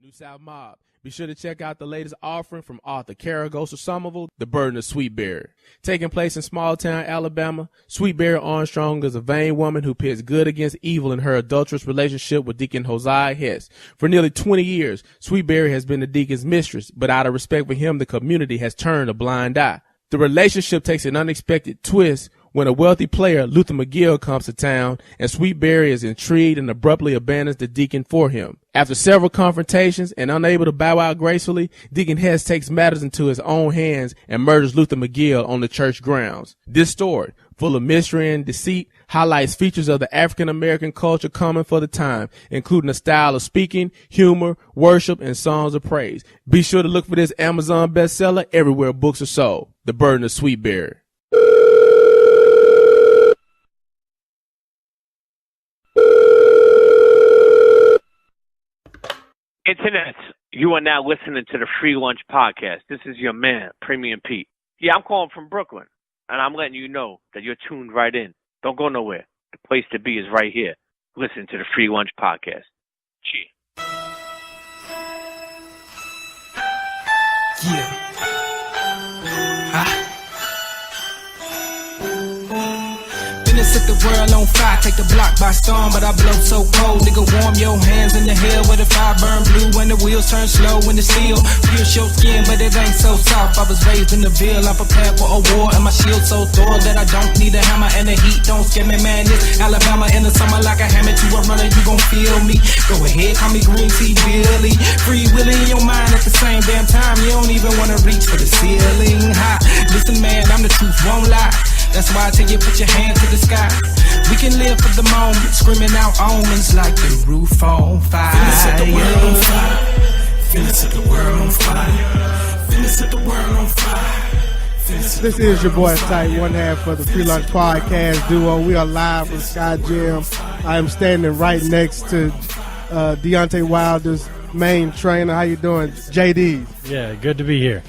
New South Mob. Be sure to check out the latest offering from author Karagosa Somerville, The Burden of Sweetberry. Taking place in small town Alabama, Sweetberry Armstrong is a vain woman who pits good against evil in her adulterous relationship with Deacon Hosea Hess. For nearly 20 years, Sweetberry has been the deacon's mistress, but out of respect for him, the community has turned a blind eye. The relationship takes an unexpected twist when a wealthy player, Luther McGill, comes to town, and Sweetberry is intrigued and abruptly abandons the deacon for him. After several confrontations and unable to bow out gracefully, Deacon Hess takes matters into his own hands and murders Luther McGill on the church grounds. This story, full of mystery and deceit, highlights features of the African-American culture common for the time, including a style of speaking, humor, worship, and songs of praise. Be sure to look for this Amazon bestseller everywhere books are sold. The Burden of Sweetberry. Internet, you are now listening to the FreeLunch podcast. This is your man, Premium Pete. Yeah, I'm calling from Brooklyn, and I'm letting you know that you're tuned right in. Don't go nowhere. The place to be is right here. Listen to the FreeLunch podcast. Cheers. Yeah. Set the world on fire, take the block by storm, but I blow so cold. Nigga, warm your hands in the hell where the fire burn blue when the wheels turn slow when the steel pierce your skin, but it ain't so soft. I was raised in the Ville, I'm prepared for a war, and my shield so thorough that I don't need a hammer, and the heat don't scare me, man. This Alabama in the summer, like a hammer to a runner, you gon' feel me. Go ahead, call me Green Tea Billy. Free Willy in your mind at the same damn time. You don't even wanna reach for the ceiling. Ha, listen, man, I'm the truth, won't lie. That's why I tell you, put your hand to the sky. We can live for the moment, screaming out omens like the roof on fire. Finna set the world on fire. Finna set the world on fire. Finna set the world on fire. This is your boy Tight, one half of the FreeLunch podcast duo. We are live from Sky Gym. I am standing right next to Deontay Wilder's main trainer. How you doing, Jay Deas? Yeah, good to be here.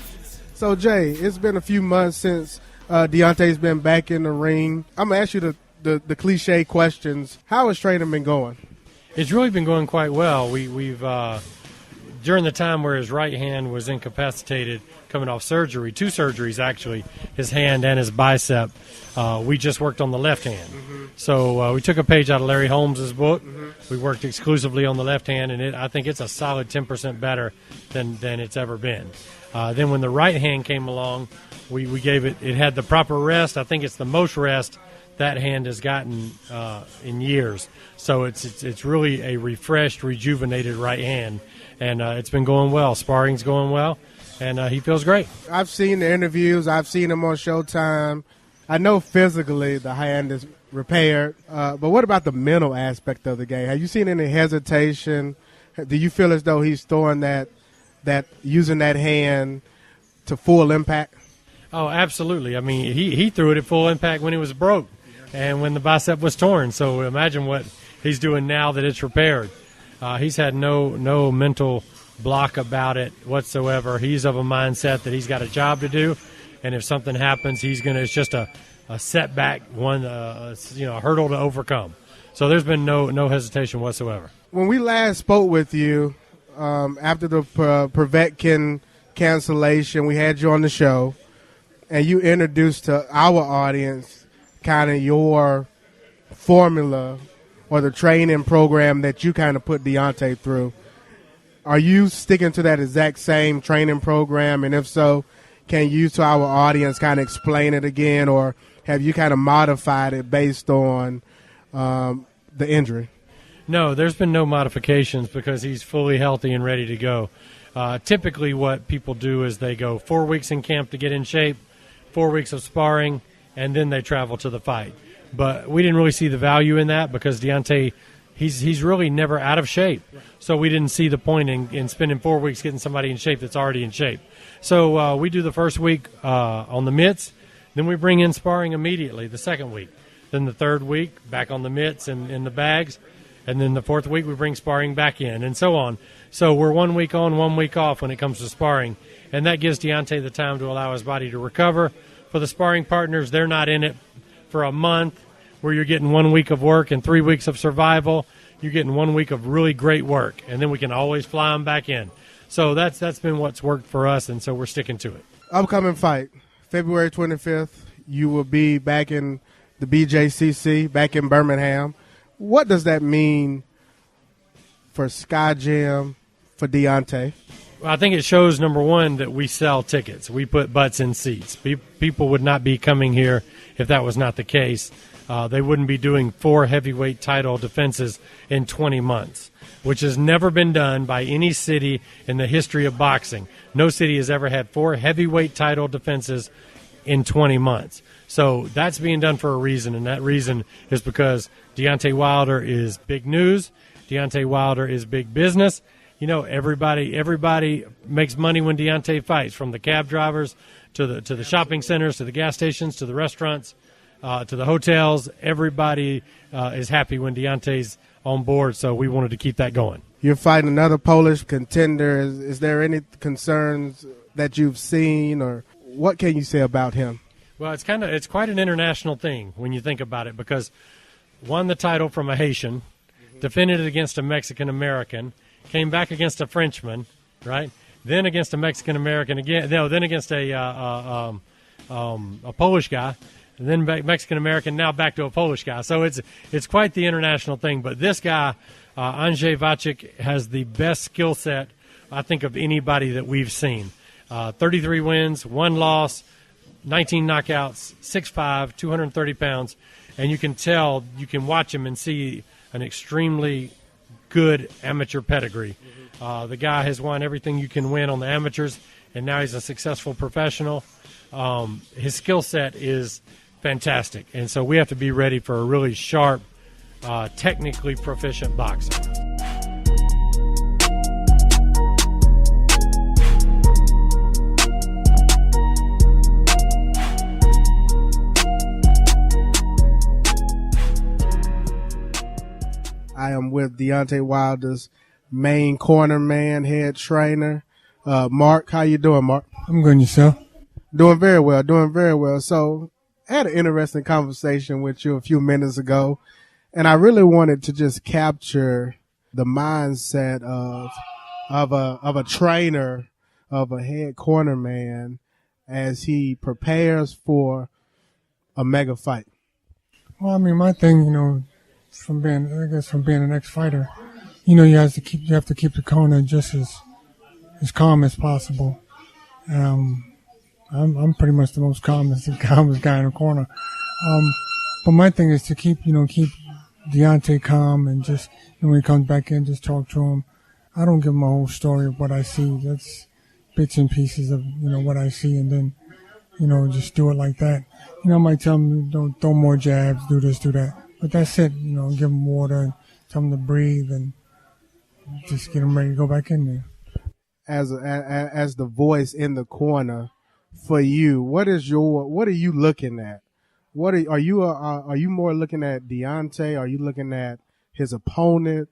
So, Jay, it's been a few months since Deontay's been back in the ring. I'm going to ask you the cliche questions. How has training been going? It's really been going quite well. We've during the time where his right hand was incapacitated coming off surgery, 2 surgeries actually, his hand and his bicep, we just worked on the left hand. Mm-hmm. So we took a page out of Larry Holmes' book. Mm-hmm. We worked exclusively on the left hand, and I think it's a solid 10% better than it's ever been. Then when the right hand came along, we gave it had the proper rest. I think it's the most rest that hand has gotten in years. So it's really a refreshed, rejuvenated right hand, and it's been going well. Sparring's going well, and he feels great. I've seen the interviews. I've seen him on Showtime. I know physically the hand is repaired, but what about the mental aspect of the game? Have you seen any hesitation? Do you feel as though he's throwing that using that hand to full impact? Oh, absolutely. I mean, he threw it at full impact when it was broke and when the bicep was torn. So imagine what he's doing now that it's repaired. He's had no mental block about it whatsoever. He's of a mindset that he's got a job to do, and if something happens, it's just a setback, a hurdle to overcome. So there's been no hesitation whatsoever. When we last spoke with you after the Povetkin cancellation, we had you on the show, and you introduced to our audience kind of your formula or the training program that you kind of put Deontay through. Are you sticking to that exact same training program? And if so, can you to our audience kind of explain it again, or have you kind of modified it based on the injury? No, there's been no modifications because he's fully healthy and ready to go. Typically what people do is they go 4 weeks in camp to get in shape, 4 weeks of sparring, and then they travel to the fight. But we didn't really see the value in that because Deontay, he's really never out of shape. So we didn't see the point in spending 4 weeks getting somebody in shape that's already in shape. So we do the first week on the mitts, then we bring in sparring immediately the second week. Then the third week, back on the mitts and in the bags. And then the fourth week, we bring sparring back in, and so on. So we're 1 week on, 1 week off when it comes to sparring. And that gives Deontay the time to allow his body to recover. For the sparring partners, they're not in it for a month where you're getting 1 week of work and 3 weeks of survival. you're getting 1 week of really great work, and then we can always fly them back in. So that's been what's worked for us, and so we're sticking to it. Upcoming fight, February 25th, you will be back in the BJCC, back in Birmingham. What does that mean for Sky Jam, for Deontay? Well, I think it shows, number one, that we sell tickets. We put butts in seats. People would not be coming here if that was not the case. They wouldn't be doing 4 heavyweight title defenses in 20 months, which has never been done by any city in the history of boxing. No city has ever had 4 heavyweight title defenses in 20 months. So that's being done for a reason, and that reason is because Deontay Wilder is big news. Deontay Wilder is big business. You know, everybody makes money when Deontay fights, from the cab drivers to the shopping centers, to the gas stations, to the restaurants, to the hotels. Everybody is happy when Deontay's on board, so we wanted to keep that going. You're fighting another Polish contender. Is there any concerns that you've seen, or what can you say about him? Well, it's quite an international thing when you think about it, because won the title from a Haitian, defended it against a Mexican-American, came back against a Frenchman, right? Then against a Mexican-American again. No, then against a Polish guy, and then Mexican-American, now back to a Polish guy. So it's quite the international thing. But this guy, Andrzej Wawrzyk, has the best skill set, I think, of anybody that we've seen. 33 wins, 1 loss, 19 knockouts, 6'5", 230 pounds. And you can watch him and see an extremely good amateur pedigree. The guy has won everything you can win on the amateurs, and now he's a successful professional. His skill set is fantastic, and so we have to be ready for a really sharp, technically proficient boxer. I am with Deontay Wilder's main corner man, head trainer, Mark. How you doing, Mark? I'm good, yourself? Doing very well, doing very well. So I had an interesting conversation with you a few minutes ago, and I really wanted to just capture the mindset of a trainer, of a head corner man, as he prepares for a mega fight. Well, I mean, my thing, from being an ex-fighter, you have to keep the corner just as calm as possible. I'm pretty much the most calmest guy in the corner. But my thing is to keep Deontay calm, and just when he comes back in, just talk to him. I don't give him a whole story of what I see. That's bits and pieces of what I see, and then just do it like that. I might tell him, don't throw more jabs, do this, do that. But that's it. Give him water, tell him to breathe, and just get him ready to go back in there. As the voice in the corner for you, what are you looking at? Are you more looking at Deontay? Are you looking at his opponent?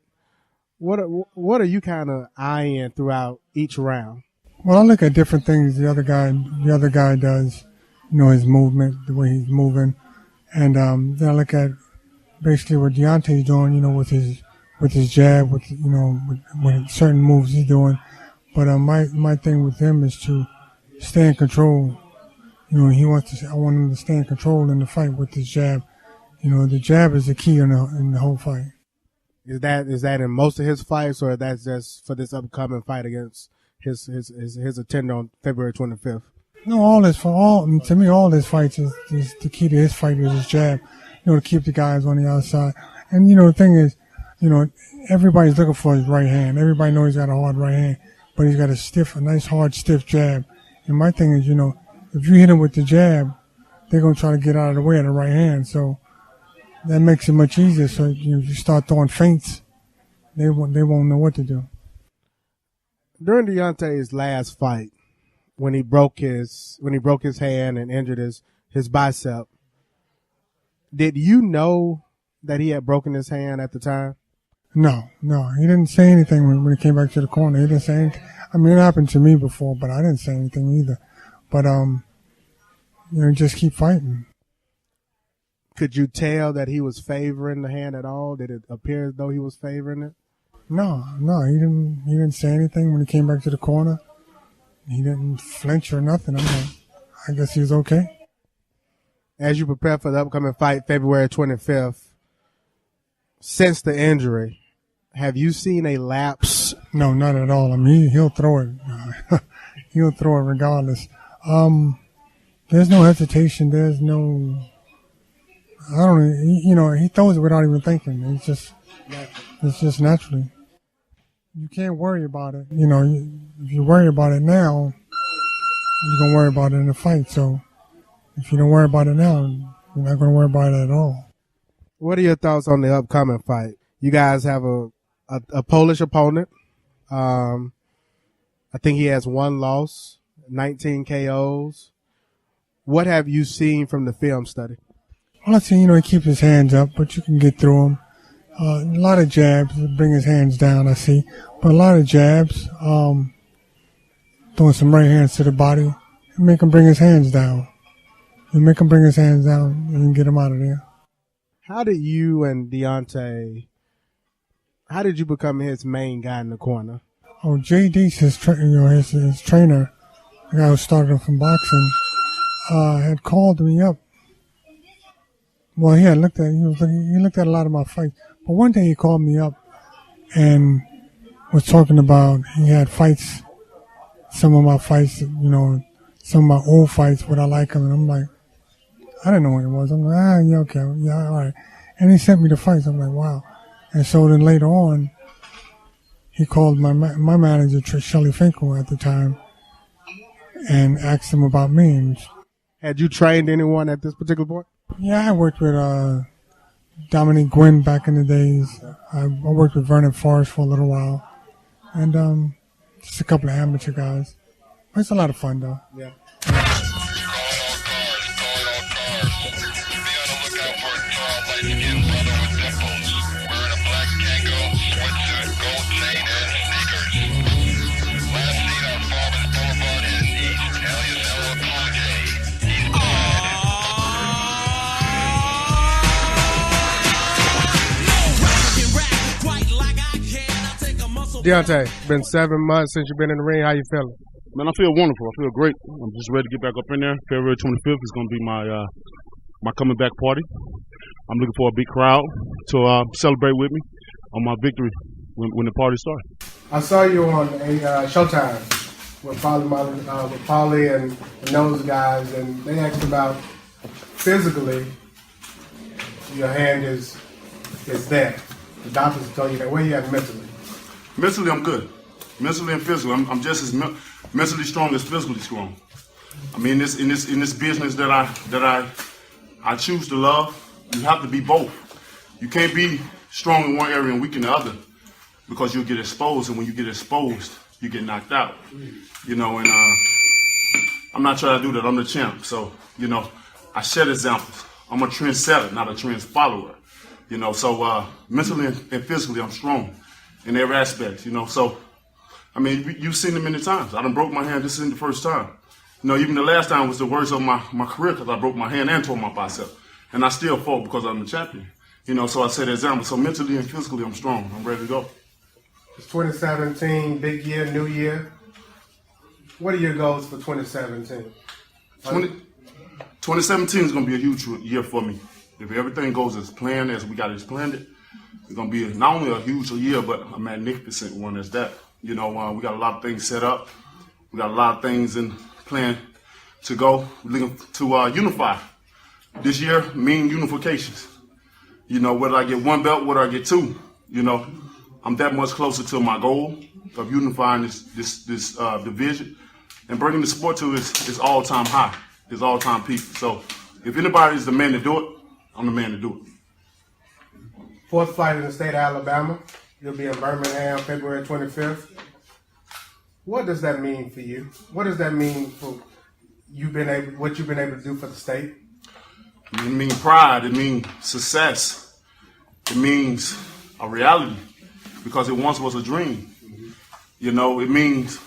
What are you kind of eyeing throughout each round? Well, I look at different things the other guy does, his movement, the way he's moving, and then I look at basically what Deontay's doing, with his jab, with certain moves he's doing. But my thing with him is to stay in control. I want him to stay in control in the fight with his jab. The jab is the key in the whole fight. Is that in most of his fights, or that's just for this upcoming fight against his attender on February 25th? No, to me, all his fights is the key to his fight is his jab. To keep the guys on the outside. And, the thing is, everybody's looking for his right hand. Everybody knows he's got a hard right hand, but he's got a nice, hard, stiff jab. And my thing is, if you hit him with the jab, they're going to try to get out of the way of the right hand. So that makes it much easier. So, if you start throwing feints, they won't know what to do. During Deontay's last fight, when he broke his hand and injured his bicep, did you know that he had broken his hand at the time? No. He didn't say anything when he came back to the corner. He didn't say anything. I mean, it happened to me before, but I didn't say anything either. But, just keep fighting. Could you tell that he was favoring the hand at all? Did it appear as though he was favoring it? No, he didn't say anything when he came back to the corner. He didn't flinch or nothing. I'm like, I guess he was okay. As you prepare for the upcoming fight, February 25th, since the injury, have you seen a lapse? No, not at all. I mean, he'll throw it. He'll throw it regardless. There's no hesitation. There's no, he throws it without even thinking. It's just naturally. You can't worry about it. If you worry about it now, you're going to worry about it in the fight. So if you don't worry about it now, you're not going to worry about it at all. What are your thoughts on the upcoming fight? You guys have a Polish opponent. I think he has 1 loss, 19 KOs. What have you seen from the film study? Well, I see, he keeps his hands up, but you can get through him. A lot of jabs, bring his hands down, I see. But a lot of jabs, throwing some right hands to the body, and make him bring his hands down. You make him bring his hands down and get him out of there. How did you and Deontay, how did you become his main guy in the corner? Oh, Jay Deas, his trainer, the guy who started him from boxing, had called me up. Well, he looked at a lot of my fights. But one day he called me up and was talking about he had fights, some of my fights, some of my old fights, would I like them? And I'm like, I didn't know what it was. I'm like, yeah, okay, yeah, all right. And he sent me the fights. I'm like, wow. And so then later on, he called my manager, Shelly Finkel at the time, and asked him about me. Had you trained anyone at this particular point? Yeah, I worked with Dominique Gwynn back in the days. I worked with Vernon Forrest for a little while. And just a couple of amateur guys. It's a lot of fun, though. Yeah. Deontay, been 7 months since you've been in the ring. How you feeling? Man, I feel wonderful. I feel great. I'm just ready to get back up in there. February 25th is going to be my coming back party. I'm looking for a big crowd to celebrate with me on my victory when the party starts. I saw you on a Showtime with Paulie and those guys, and they asked about physically your hand is there. The doctors told you that. Where you at mentally? Mentally, I'm good. Mentally and physically, I'm just as mentally strong as physically strong. I mean, in this business that I choose to love, you have to be both. You can't be strong in one area and weak in the other, because you'll get exposed, and when you get exposed, you get knocked out. And I'm not trying to do that. I'm the champ, so I set examples. I'm a trendsetter, not a trend follower. So mentally and physically, I'm strong in every aspect, So, I mean, you've seen it many times. I done broke my hand. This isn't the first time. Even the last time was the worst of my career, because I broke my hand and tore my bicep. And I still fought because I'm the champion. So I set an example. So mentally and physically, I'm strong. I'm ready to go. It's 2017, big year, new year. What are your goals for 2017? 2017 is going to be a huge year for me. If everything goes as planned, as we got it planned it, it's going to be not only a huge year, but a magnificent one as that. We got a lot of things set up. We got a lot of things in plan to go. We're looking to unify. This year, mean unifications. Whether I get 1 belt, whether I get 2, I'm that much closer to my goal of unifying this division and bringing the sport to its all-time high, its all-time peak. So if anybody's the man to do it, I'm the man to do it. 4th fight in the state of Alabama. You'll be in Birmingham February 25th. What does that mean for you? What does that mean for what you've been able to do for the state? It means pride. It means success. It means a reality, because it once was a dream. It means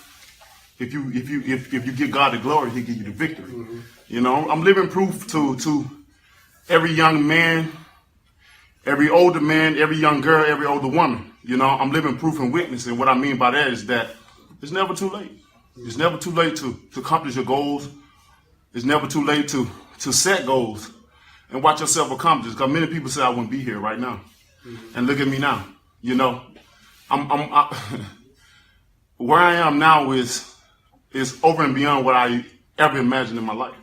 if you give God the glory, He give you the victory. I'm living proof to every young man, every older man, every young girl, every older woman. You know, I'm living proof and witness. And what I mean by that is that it's never too late. It's never too late to accomplish your goals. It's never too late to set goals and watch yourself accomplish. Because many people say I wouldn't be here right now. And look at me now. You know, where I am now is over and beyond what I ever imagined in my life.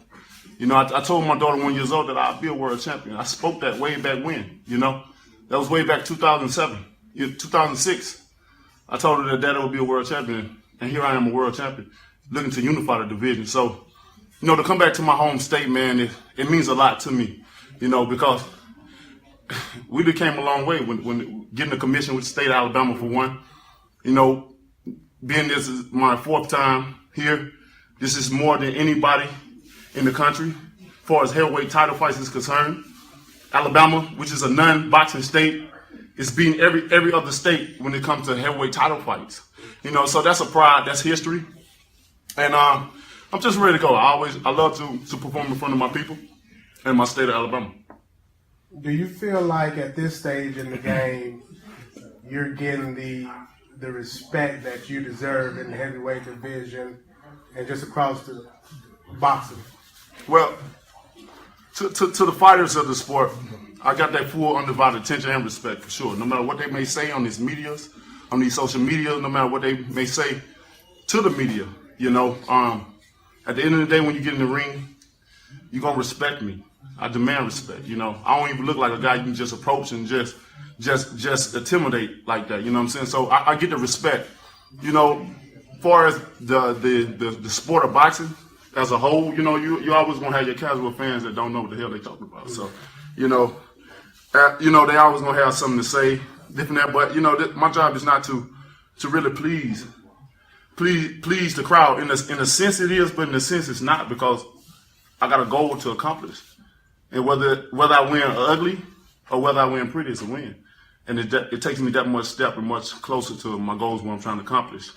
You know, I told my daughter 1 year old that I'd be a world champion. I spoke that way back when, you know. That was way back 2007, 2006. I told her that Daddy would be a world champion, and here I am a world champion, looking to unify the division. So, you know, to come back to my home state, man, it means a lot to me, you know, because we came a long way when getting a commission with the state of Alabama for one. You know, being this is my 4th time here. This is more than anybody in the country as far as heavyweight title fights is concerned. Alabama, which is a non-boxing state, is beating every other state when it comes to heavyweight title fights. You know, so that's a pride, that's history. And I'm just ready to go. I love to perform in front of my people and my state of Alabama. Do you feel like at this stage in the game you're getting the respect that you deserve in the heavyweight division and just across the boxing? Well, to the fighters of the sport, I got that full undivided attention and respect for sure. No matter what they may say on these medias, on these social media, no matter what they may say to the media, you know, at the end of the day, when you get in the ring, you're gonna respect me. I demand respect. You know, I don't even look like a guy you can just approach and just intimidate like that. You know what I'm saying? So I get the respect. You know, as far as the sport of boxing as a whole, you know, you always gonna have your casual fans that don't know what the hell they talking about. So, you know, they always gonna have something to say, different that. But you know, my job is not to really please the crowd. In a sense it is, but in a sense it's not, because I got a goal to accomplish. And whether I win ugly or whether I win pretty, it's a win. And it takes me that much step and much closer to my goals, what I'm trying to accomplish.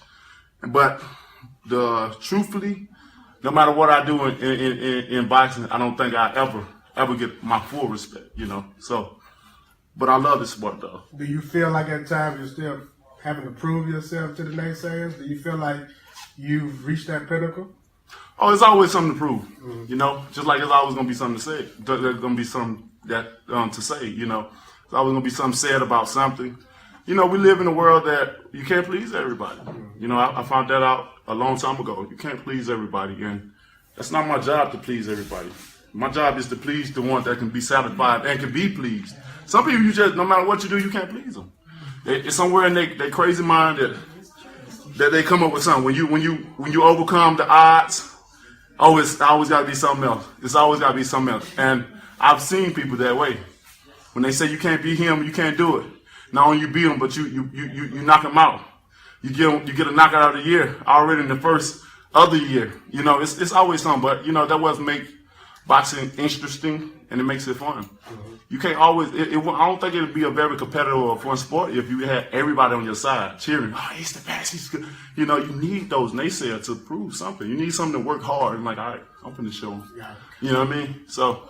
But truthfully, no matter what I do in boxing, I don't think I ever get my full respect, you know. So, but I love this sport, though. Do you feel like at times you're still having to prove yourself to the naysayers? Do you feel like you've reached that pinnacle? Oh, there's always something to prove, you know. Just like there's always gonna be something to say. There's gonna be something that to say, you know. There's always gonna be something said about something. You know, we live in a world that you can't please everybody. You know, I found that out a long time ago. You can't please everybody, and that's not my job to please everybody. My job is to please the ones that can be satisfied and can be pleased. Some people, you just, no matter what you do, you can't please them. It's somewhere in their crazy mind that they come up with something. When you overcome the odds, it's always got to be something else. It's always got to be something else. And I've seen people that way. When they say you can't beat him, you can't do it. Not only you beat him, but you knock him out. You get a knockout of the year already in the first other year. You know, it's always something. But you know, that was make boxing interesting, and it makes it fun. You can't always. I don't think it'd be a very competitive or fun sport if you had everybody on your side cheering. Oh, he's the best. He's good. You know, you need those naysayers to prove something. You need something to work hard and like, all right, I'm finna show them. You know what I mean? So,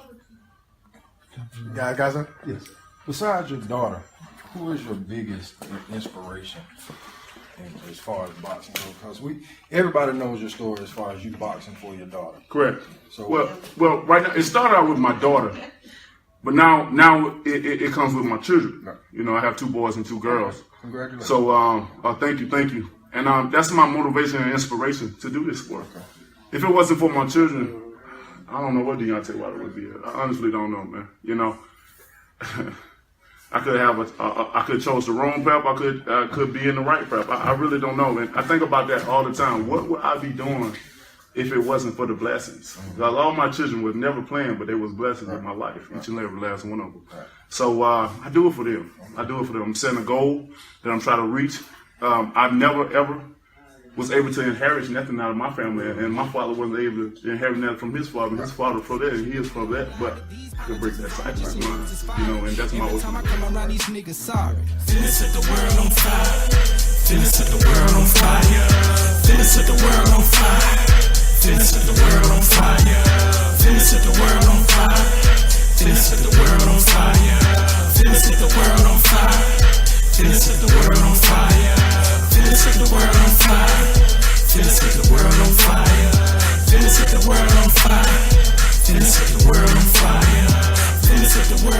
yeah, Gaza. Yes. Besides your daughter, who is your biggest inspiration as far as boxing goes? Because everybody knows your story as far as you boxing for your daughter. Correct. So well, right now it started out with my daughter. But now it comes with my children. You know, I have 2 boys and 2 girls. Congratulations. So thank you. And that's my motivation and inspiration to do this sport. Okay. If it wasn't for my children, I don't know what Deontay Wilder would be. I honestly don't know, man. You know, I could have chose the wrong prep. I could be in the right prep. I really don't know, man. I think about that all the time. What would I be doing if it wasn't for the blessings? Because all my children was never playing, but they was blessings in my life, each and every last one of them. So I do it for them. I'm setting a goal that I'm trying to reach. I never, ever was able to inherit nothing out of my family, and my father wasn't able to inherit nothing from his father. His father for that, and he is for that, but I can break that cycle of mine, you know, and that's my ultimate goal. Finna set the world on fire. Finna set the world on fire. Finna set the world on fire. Finna set the world on fire. Finna set the world on fire. Finna set the world on fire. Finna set the world on fire. Finna set the world on fire. Finna set the world on fire. Finna set the world on fire. Finna set the world on fire. Finna set the world on fire. Finna set the world